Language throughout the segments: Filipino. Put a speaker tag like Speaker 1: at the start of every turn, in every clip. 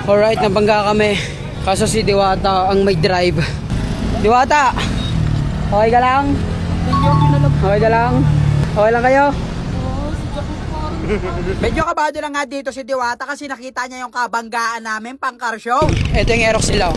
Speaker 1: Alright, nabangga kami. Kaso si Diwata ang may drive. Diwata! Okay ka lang? Okay ka lang? Okay lang kayo?
Speaker 2: Medyo kabado na nga dito si Diwata kasi nakita niya yung kabanggaan namin pang car show.
Speaker 1: Ito yung Aerox nila.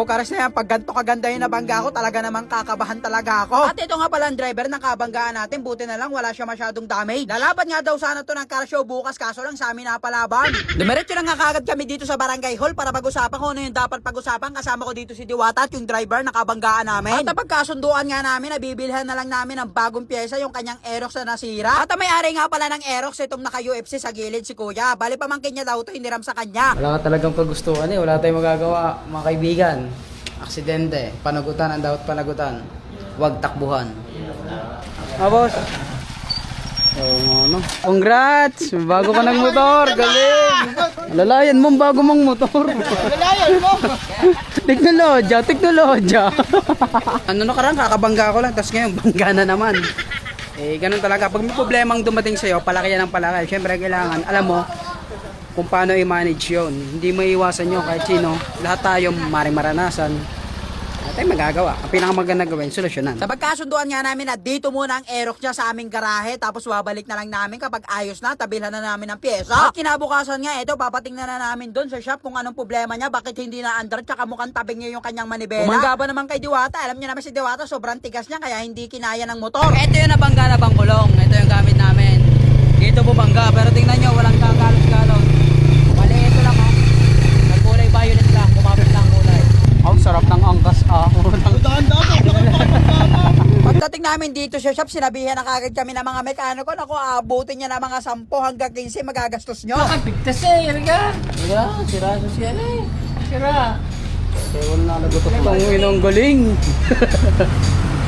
Speaker 2: Karas na yan, pag ganito kaganda yung nabangga ko, talaga namang kakabahan talaga ako. At ito nga pala ang driver ng kabanggaan natin, buti na lang wala siya masyadong damage. Lalaban nga daw sana to ng car show bukas, kaso lang sa amin napalaban. Dumiretso na nga kagad kami dito sa barangay hall para pag-usapan kung ano yung dapat pag-usapan. Kasama ko dito si Diwata at yung driver ng kabanggaan namin. At napagkasunduan nga namin, nabibilhan na lang namin ng bagong pyesa yung kanyang Aerox na nasira. At ang may-ari nga pala ng Aerox, itong naka-UFC sa gilid si Kuya. Bali pamangkin niya daw to, hiniram sa kanya.
Speaker 1: Wala ka talagang kagustuhan eh. Wala tayong magagawa, mga kaibigan. Aksidente, panagutan ang dapat panagutan. Huwag takbuhan. Boss. Ano? Congrats! Bago ka ng motor. Galing! Lalayan mo ang bago mong motor.
Speaker 2: Lalayan mo!
Speaker 1: Teknolodya, teknolodya. Ano na karang kakabangga ko lang, tapos ngayon bangga na naman. Eh, ganun talaga. Pag may problemang dumating sa'yo, palaki yan ang palaki. Siyempre, kailangan, alam mo, kung paano i-manage yun. Hindi mo iwasan yun kahit sino. Lahat tayo maring maranasan. At ay magagawa. Ang pinakamagandang gawin, solusyonan.
Speaker 2: Sa pagkasunduan nga namin na dito muna ang Aerox niya sa aming garahe, tapos babalik na lang namin kapag ayos na, tabilhan na namin ang pyesa. At kinabukasan nga, ito, papatingnan na namin doon sa shop kung anong problema niya, bakit hindi na andar, tsaka mukhang tabing niya yung kanyang manibela. Umangga ba naman kay Diwata? Alam niya naman si Diwata, sobrang tigas niya, kaya hindi kinaya ng motor.
Speaker 1: Ito yung nabangga na bangkulong. Ito yung gamit namin. Dito bumangga. Pero tingnan nyo, walang kagalos-galos. Mali, ito lang oh. Nagkulay violet lang. Kumapit lang kulay. Ang sarap ng angkas ah.
Speaker 2: Pagdating namin dito sa shop, sinabihan na kagad kami ng mga mekaniko, naku, abutin niya na mga 10 hanggang 15 magagastos nyo.
Speaker 1: Bigtas eh, Erga. Sira sa siya eh. Sira. Kaya wala na nagutok. Ang galing.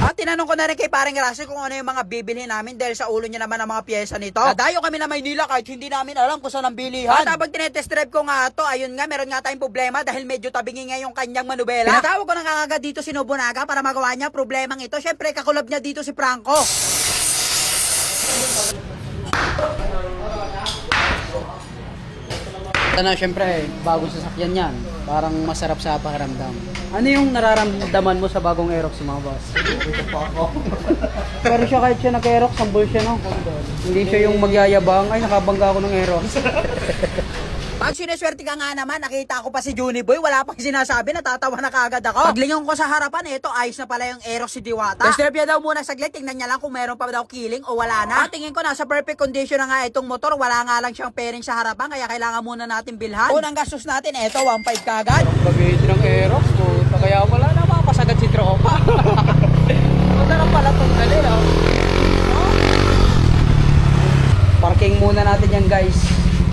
Speaker 2: At tinanong ko na rin kay paring Russell kung ano yung mga bibili namin dahil sa ulo niya naman ang mga pyesa nito. Nadayo kami na Maynila kahit hindi namin alam kung saan ang bilihan. At habang tinetest drive ko nga to, ayun nga, meron nga tayong problema dahil medyo tabingi nga yung kanyang manubela. Pinatawag ko na kagad dito si Nobunaga para magawa niya problemang ito. Syempre, kakulab niya dito si Franco.
Speaker 1: Ito na, syempre, bago sasakyan yan. Parang masarap sa pakiramdam. Ano yung nararamdaman mo sa bagong Aerox, mga boss? Pero siya kahit siya nag-Aerox, sambol siya, no? Hindi siya yung magyayabang, ay nakabangga ako ng Aerox.
Speaker 2: Pag sineswerte ka nga naman, nakita ko pa si Juniboy, wala pang sinasabi, natatawa na kagad ako. Paglingon ko sa harapan, ito, ayos na pala yung Aerox si Diwata. Test drive niya daw muna saglit, tingnan niya lang kung meron pa daw killing o wala na. At tingin ko nasa perfect condition na nga itong motor, wala nga lang siyang pairing sa harapan, kaya kailangan muna natin bilhan. Unang gastos natin, ito, 1.5 kagad.
Speaker 1: Pag-ibig ng Aerox, puta, kaya wala na makapasagad si tropa. Masarap pala itong dali, no? Parking muna natin yan, guys.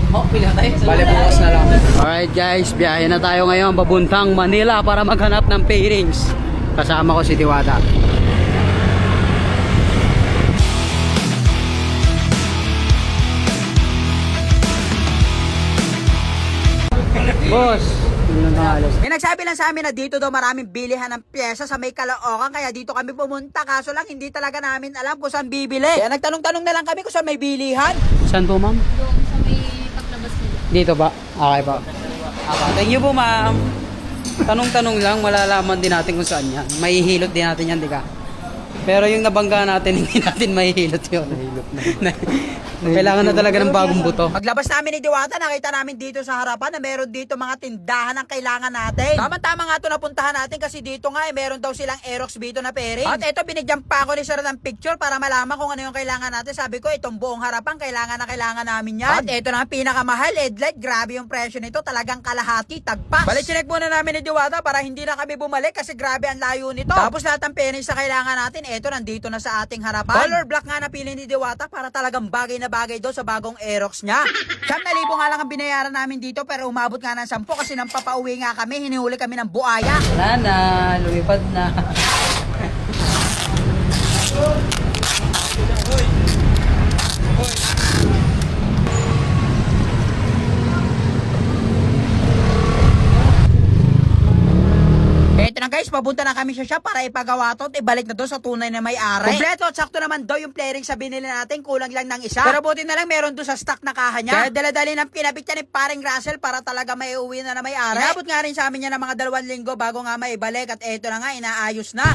Speaker 1: Pila tayo. Bale, bukas na lang. Alright guys, biyahe na tayo ngayon papuntang Manila para maghanap ng pairings. Kasama ko si Diwata. Boss,
Speaker 2: may nagsabi lang sa amin na dito daw maraming bilihan ng pyesa sa may Caloocan, kaya dito kami pumunta, kaso lang hindi talaga namin alam kung saan bibili. Kaya nagtanong-tanong na lang kami kung saan may bilihan.
Speaker 1: saan po, ma'am?
Speaker 3: Doon sa may paglabas nila.
Speaker 1: Dito ba? Okay po. Thank you po, ma'am. Tanong-tanong lang, malalaman din natin kung saan yan. Mahihilot din natin yan, di ka? Pero yung nabangga natin, hindi natin mahihilot yun. Kailangan na talaga ng bagong buto.
Speaker 2: Paglabas namin ni Diwata, nakita namin dito sa harapan na meron dito mga tindahan ang kailangan natin. Tama-tama nga ito napuntahan natin kasi dito nga meron daw silang Aerox Vito na pairing. At ito, binigyan pa ako ni Sir ng picture para malaman kung ano yung kailangan natin. Sabi ko, itong buong harapan, kailangan na kailangan namin yan. At ito na ang pinakamahal, headlight. Grabe yung presyo nito, talagang kalahati, tagpas. Balik-chinek muna namin ni Diwata para hindi na kami bumalik kasi grabe ang layo nito. Tapos lahat ng pairings na kailangan natin, ito nandito na sa ating harapan. Color black nga napili ni Diwata para talagang bagay na bagay daw sa bagong Aerox niya. 1,000 nga lang ang binayaran namin dito pero umabot nga ng 10 kasi nang papauwi nga kami, hinihuli kami ng buaya.
Speaker 1: Wala na, lumipad na.
Speaker 2: Ito na guys, papunta na kami sa shop para ipagawa to at ibalik na doon sa tunay na may-ari. Kompleto at sakto naman daw yung flaring sa binili natin, kulang lang ng isa. Pero buti na lang meron doon sa stock na kaha niya. Kaya dala-dali ng kinabit niya ni paring Russell para talaga may uwi na may-ari. Inabot nga rin sa amin niya ng mga 2 linggo bago nga maibalik at eto na nga, inaayos na.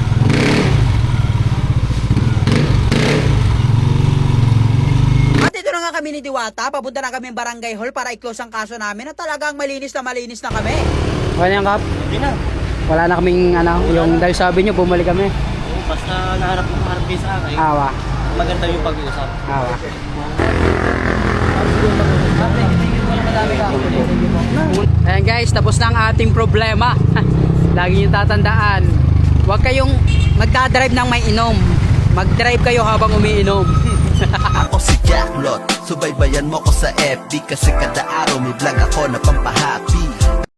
Speaker 2: At ito na nga kami ni Diwata, papunta na kami barangay hall para i-close ang kaso namin at talagang malinis na kami.
Speaker 1: Okay na yan, Kap?
Speaker 4: Hindi na.
Speaker 1: Wala na kaming yung dahil sabi nyo, bumalik kami.
Speaker 4: Basta naharap kayo sa akin,
Speaker 1: Awa.
Speaker 4: maganda yung pag-uusap.
Speaker 1: Awa. Ayan guys, tapos na ang ating problema. Lagi nyo tatandaan, huwag kayong magdadrive ng may inom. Mag-drive kayo habang umiinom.
Speaker 5: Ako si Jacklot, subaybayan mo ko sa FB kasi kada araw may vlog ako na pampahappy.